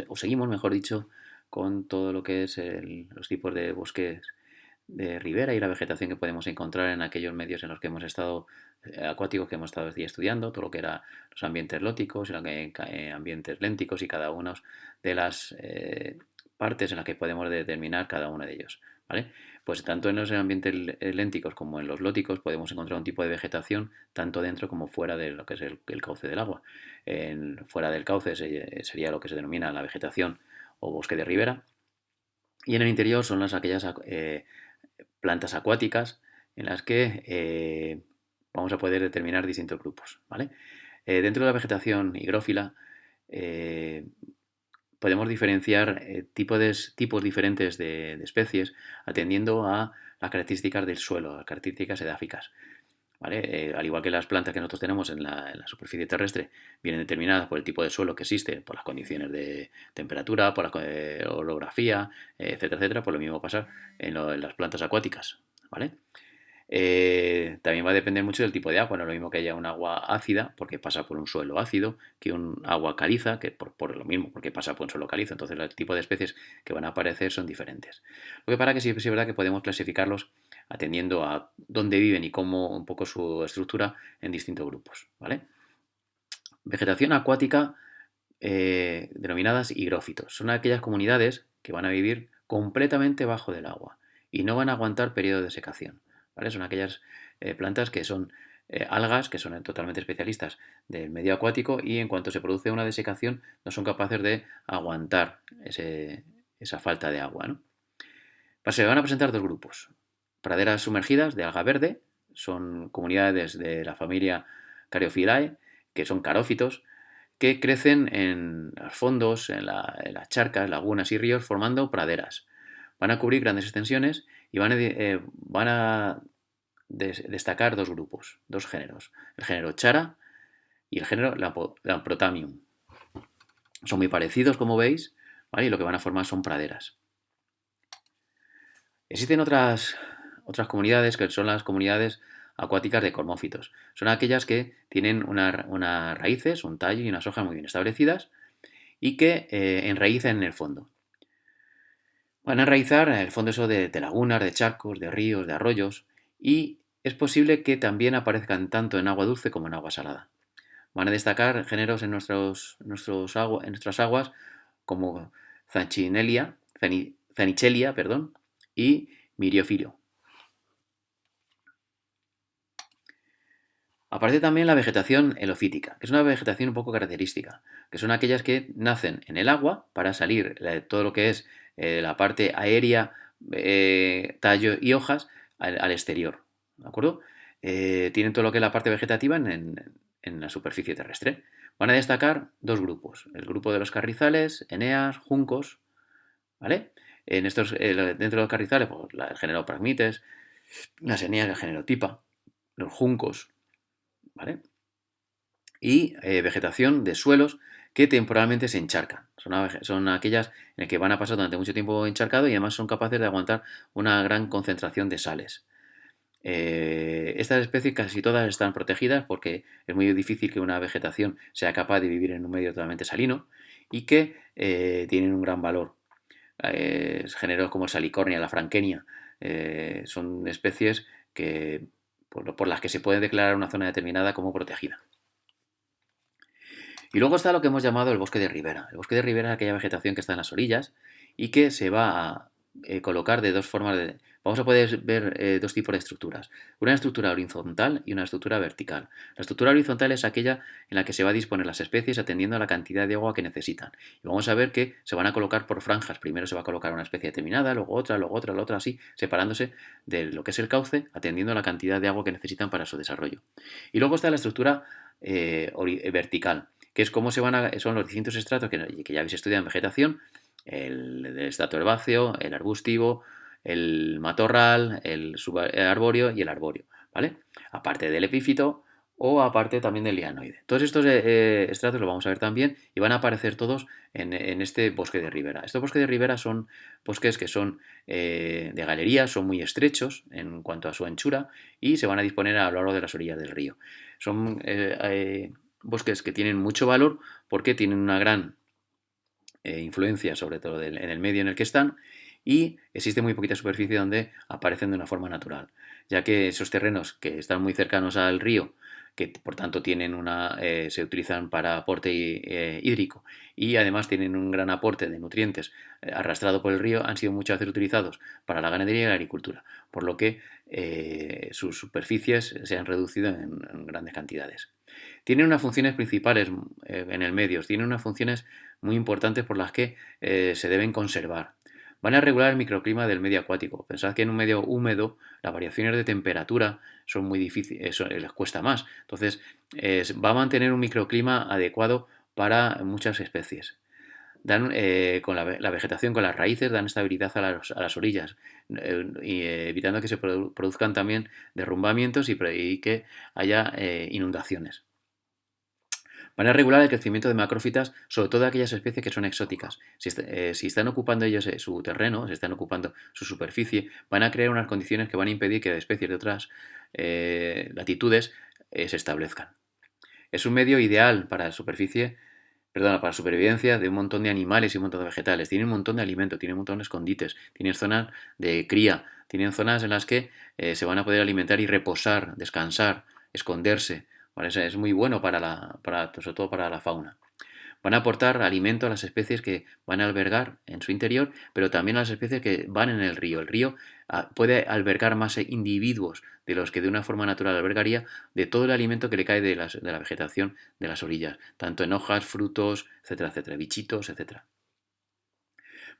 o seguimos, mejor dicho, con todo lo que es los tipos de bosques de ribera y la vegetación que podemos encontrar en aquellos medios en los que hemos estado acuáticos que hemos estado estudiando, todo lo que era los ambientes lóticos y ambientes lénticos y cada una de las partes en las que podemos determinar cada uno de ellos, ¿vale? Pues tanto en los ambientes lénticos como en los lóticos podemos encontrar un tipo de vegetación tanto dentro como fuera de lo que es el cauce del agua. Fuera del cauce sería lo que se denomina la vegetación o bosque de ribera, y en el interior son aquellas plantas acuáticas en las que vamos a poder determinar distintos grupos, ¿vale? Dentro de la vegetación higrófila eh, podemos diferenciar tipos diferentes de especies atendiendo a las características del suelo, las características edáficas. ¿Vale? Al igual que las plantas que nosotros tenemos en la superficie terrestre vienen determinadas por el tipo de suelo que existe, por las condiciones de temperatura, por la orografía, etcétera, etcétera, pues lo mismo va a pasar en las plantas acuáticas, ¿vale? También va a depender mucho del tipo de agua, no es lo mismo que haya un agua ácida, porque pasa por un suelo ácido, que un agua caliza, que por lo mismo, porque pasa por un suelo calizo. Entonces el tipo de especies que van a aparecer son diferentes. Lo que para que sí es verdad que podemos clasificarlos atendiendo a dónde viven y cómo un poco su estructura en distintos grupos, ¿vale? Vegetación acuática denominadas higrófitos. Son aquellas comunidades que van a vivir completamente bajo del agua y no van a aguantar periodo de secación, ¿vale? Son aquellas plantas que son algas, que son totalmente especialistas del medio acuático y en cuanto se produce una desecación no son capaces de aguantar esa falta de agua, ¿no? Se van a presentar dos grupos. Praderas sumergidas de alga verde, son comunidades de la familia Caryophyllae, que son carófitos, que crecen en los fondos, en las charcas, lagunas y ríos, formando praderas. Van a cubrir grandes extensiones y van a destacar dos grupos, dos géneros. El género Chara y el género Lamprotamium. Son muy parecidos, como veis, ¿vale? Y lo que van a formar son praderas. Existen otras comunidades que son las comunidades acuáticas de cormófitos. Son aquellas que tienen unas raíces, un tallo y unas hojas muy bien establecidas y que enraizan en el fondo. Van a enraizar en el fondo eso de lagunas, de charcos, de ríos, de arroyos y es posible que también aparezcan tanto en agua dulce como en agua salada. Van a destacar géneros en nuestras aguas como Zanichelia, perdón, y Miriofilo. Aparece también la vegetación helofítica, que es una vegetación un poco característica, que son aquellas que nacen en el agua para salir todo lo que es la parte aérea, tallo y hojas al exterior. ¿De acuerdo? Tienen todo lo que es la parte vegetativa en la superficie terrestre. Van a destacar dos grupos, el grupo de los carrizales, eneas, juncos, ¿vale? Dentro de los carrizales, pues, el género Phragmites, las eneas, el género Tipa, los juncos, ¿vale? Y vegetación de suelos que temporalmente se encharcan. Son aquellas en las que van a pasar durante mucho tiempo encharcado y además son capaces de aguantar una gran concentración de sales. Estas especies casi todas están protegidas porque es muy difícil que una vegetación sea capaz de vivir en un medio totalmente salino y que tienen un gran valor. Géneros como el Salicornia, la Franquenia, son especies que, por las que se puede declarar una zona determinada como protegida. Y luego está lo que hemos llamado el bosque de ribera. El bosque de ribera es aquella vegetación que está en las orillas y que se va a colocar de dos formas de... Vamos a poder ver dos tipos de estructuras. Una estructura horizontal y una estructura vertical. La estructura horizontal es aquella en la que se va a disponer las especies atendiendo a la cantidad de agua que necesitan. Y vamos a ver que se van a colocar por franjas. Primero se va a colocar una especie determinada, luego otra, luego otra, luego otra, así, separándose de lo que es el cauce, atendiendo a la cantidad de agua que necesitan para su desarrollo. Y luego está la estructura vertical, que es cómo son los distintos estratos que ya habéis estudiado en vegetación, el estrato herbáceo, el arbustivo, el matorral, el subarbóreo y el arbóreo, ¿vale? Aparte del epífito o aparte también del lianoide. Todos estos estratos lo vamos a ver también y van a aparecer todos en este bosque de ribera. Estos bosques de ribera son bosques que son de galería, son muy estrechos en cuanto a su anchura y se van a disponer a lo largo de las orillas del río. Son bosques que tienen mucho valor porque tienen una gran influencia sobre todo en el medio en el que están, y existe muy poquita superficie donde aparecen de una forma natural, ya que esos terrenos que están muy cercanos al río, que por tanto se utilizan para aporte hídrico y además tienen un gran aporte de nutrientes arrastrado por el río, han sido muchas veces utilizados para la ganadería y la agricultura, por lo que sus superficies se han reducido en grandes cantidades. Tienen unas funciones principales en el medio, tienen unas funciones muy importantes por las que se deben conservar. Van a regular el microclima del medio acuático. Pensad que en un medio húmedo las variaciones de temperatura son muy difíciles, les cuesta más. Entonces, va a mantener un microclima adecuado para muchas especies. Con la vegetación, con las raíces, dan estabilidad a las orillas, evitando que se produzcan también derrumbamientos y que haya inundaciones. Van a regular el crecimiento de macrófitas, sobre todo aquellas especies que son exóticas. Si están ocupando ellos su terreno, si están ocupando su superficie, van a crear unas condiciones que van a impedir que especies de otras latitudes se establezcan. Es un medio ideal para para la supervivencia de un montón de animales y un montón de vegetales. Tiene un montón de alimento, tiene un montón de escondites, tiene zonas de cría, tienen zonas en las que se van a poder alimentar y reposar, descansar, esconderse. ¿Vale? Es muy bueno sobre todo para la fauna. Van a aportar alimento a las especies que van a albergar en su interior, pero también a las especies que van en el río. El río puede albergar más individuos de los que de una forma natural albergaría de todo el alimento que le cae de la vegetación de las orillas, tanto en hojas, frutos, etcétera, etcétera, bichitos, etcétera.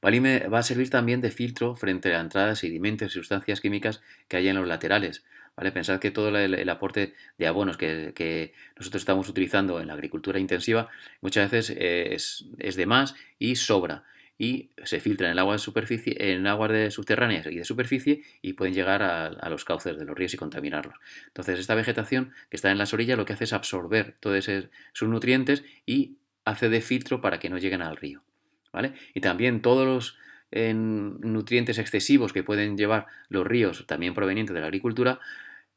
Va a servir también de filtro frente a la entrada de sedimentos y sustancias químicas que hay en los laterales. ¿Vale? Pensad que todo el aporte de abonos que nosotros estamos utilizando en la agricultura intensiva muchas veces es de más y sobra. Y se filtra en el agua de superficie, en aguas subterráneas y de superficie, y pueden llegar a los cauces de los ríos y contaminarlos. Entonces, esta vegetación que está en las orillas lo que hace es absorber todos sus nutrientes y hace de filtro para que no lleguen al río. ¿Vale? Y también todos los nutrientes excesivos que pueden llevar los ríos, también provenientes de la agricultura,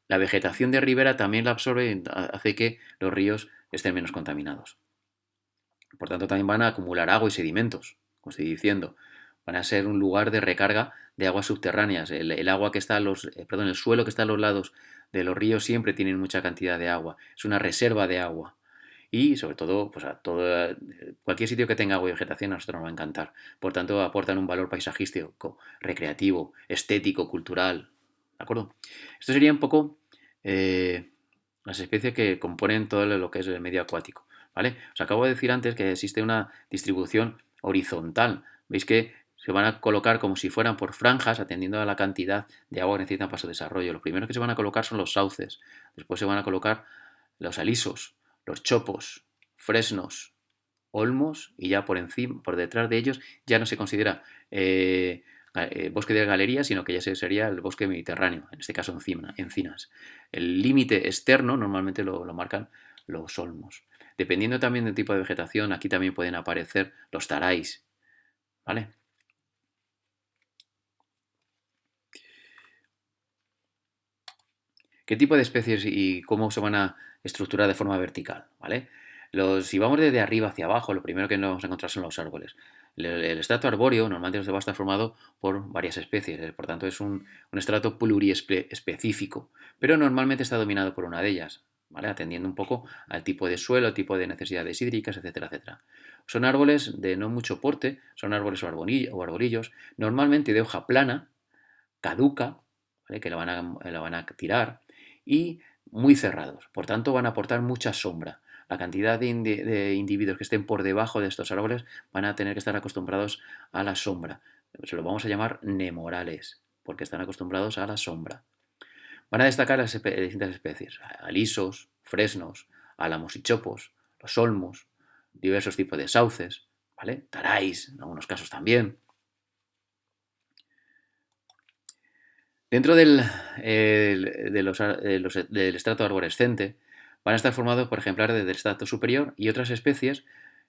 la vegetación de ribera también la absorbe y hace que los ríos estén menos contaminados. Por tanto, también van a acumular agua y sedimentos, como estoy diciendo. Van a ser un lugar de recarga de aguas subterráneas. El agua que está el suelo que está a los lados de los ríos siempre tiene mucha cantidad de agua. Es una reserva de agua. Y sobre todo, pues cualquier sitio que tenga agua y vegetación a nosotros nos va a encantar. Por tanto, aportan un valor paisajístico, recreativo, estético, cultural. ¿De acuerdo? Esto sería un poco eh, las especies que componen todo lo que es el medio acuático. ¿Vale? Os acabo de decir antes que existe una distribución horizontal. Veis que se van a colocar como si fueran por franjas, atendiendo a la cantidad de agua que necesitan para su desarrollo. Los primeros que se van a colocar son los sauces. Después se van a colocar los alisos, los chopos, fresnos, olmos, y ya por encima, por detrás de ellos, ya no se considera bosque de galería, sino que ya sería el bosque mediterráneo, en este caso encinas. El límite externo normalmente lo marcan los olmos. Dependiendo también del tipo de vegetación, aquí también pueden aparecer los taráis, ¿vale? ¿Qué tipo de especies y cómo se van a estructurar de forma vertical? ¿Vale? Si vamos desde arriba hacia abajo, lo primero que nos vamos a encontrar son los árboles. El estrato arbóreo normalmente va a estar formado por varias especies, por tanto es un estrato pluriespecífico, pero normalmente está dominado por una de ellas, ¿vale? Atendiendo un poco al tipo de suelo, tipo de necesidades hídricas, etcétera, etcétera. Son árboles de no mucho porte, son árboles o arbolillos, normalmente de hoja plana, caduca, ¿vale? Que la van a tirar, y muy cerrados. Por tanto, van a aportar mucha sombra. La cantidad de individuos que estén por debajo de estos árboles van a tener que estar acostumbrados a la sombra. Se los vamos a llamar nemorales, porque están acostumbrados a la sombra. Van a destacar las distintas especies: alisos, fresnos, álamos y chopos, los olmos, diversos tipos de sauces, ¿vale? Taráis, en algunos casos también. Dentro del estrato arborescente van a estar formados por ejemplares del estrato superior y otras especies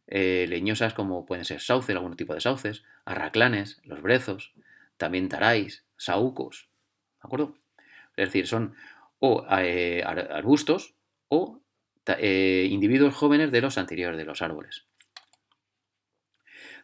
leñosas como pueden ser sauces, algún tipo de sauces, arraclanes, los brezos, también taráis, saúcos, ¿de acuerdo? Es decir, son o arbustos o individuos jóvenes de los anteriores de los árboles.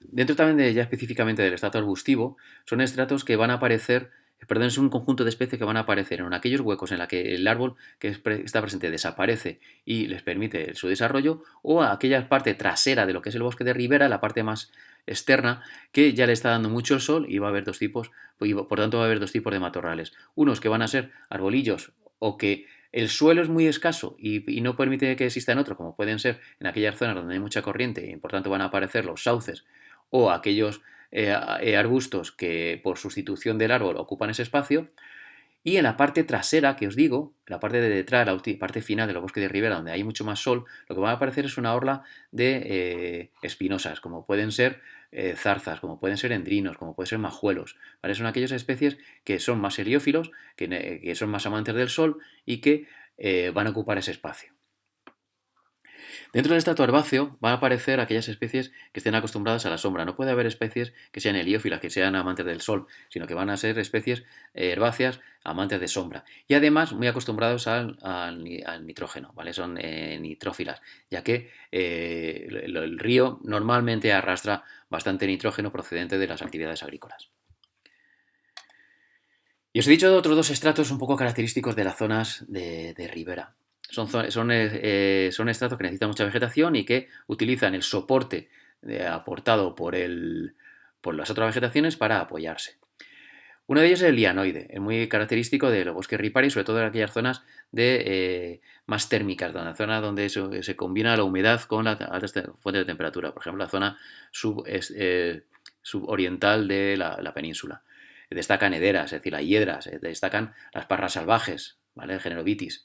Dentro también de ya específicamente del estrato arbustivo, son estratos que van a aparecer, perdón, es un conjunto de especies que van a aparecer en aquellos huecos en los que el árbol está presente desaparece y les permite su desarrollo, o a aquella parte trasera de lo que es el bosque de ribera, la parte más externa, que ya le está dando mucho el sol y va a haber dos tipos, y por tanto va a haber dos tipos de matorrales. Unos que van a ser arbolillos o que el suelo es muy escaso y no permite que existan otros, como pueden ser en aquellas zonas donde hay mucha corriente y por tanto van a aparecer los sauces o aquellos arbustos que por sustitución del árbol ocupan ese espacio. Y en la parte trasera, que os digo, la parte de detrás, la parte final de los bosques de ribera, donde hay mucho más sol, lo que va a aparecer es una orla de espinosas, como pueden ser zarzas, como pueden ser endrinos, como pueden ser majuelos. ¿Vale? Son aquellas especies que son más heliófilos, que son más amantes del sol y que van a ocupar ese espacio. Dentro del estrato herbáceo van a aparecer aquellas especies que estén acostumbradas a la sombra. No puede haber especies que sean heliófilas, que sean amantes del sol, sino que van a ser especies herbáceas amantes de sombra. Y además muy acostumbrados al nitrógeno, ¿vale? Son nitrófilas, ya que el río normalmente arrastra bastante nitrógeno procedente de las actividades agrícolas. Y os he dicho de otros dos estratos un poco característicos de las zonas de ribera. Son estratos que necesitan mucha vegetación y que utilizan el soporte aportado por las otras vegetaciones para apoyarse. Uno de ellos es el lianoide, es muy característico de los bosques riparios, sobre todo en aquellas zonas más térmicas, zonas donde se combina la humedad con las altas fuentes de temperatura, por ejemplo la zona suboriental de la península. Destacan hederas, es decir, las hiedras, destacan las parras salvajes, ¿vale? El género Vitis.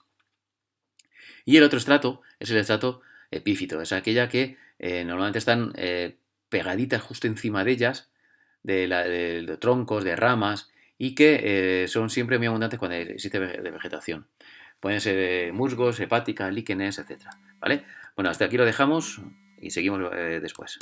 Y el otro estrato es el estrato epífito, es aquella que normalmente están pegaditas justo encima de ellas, de troncos, de ramas, y que son siempre muy abundantes cuando existe vegetación. Pueden ser musgos, hepáticas, líquenes, etc. ¿Vale? Bueno, hasta aquí lo dejamos y seguimos después.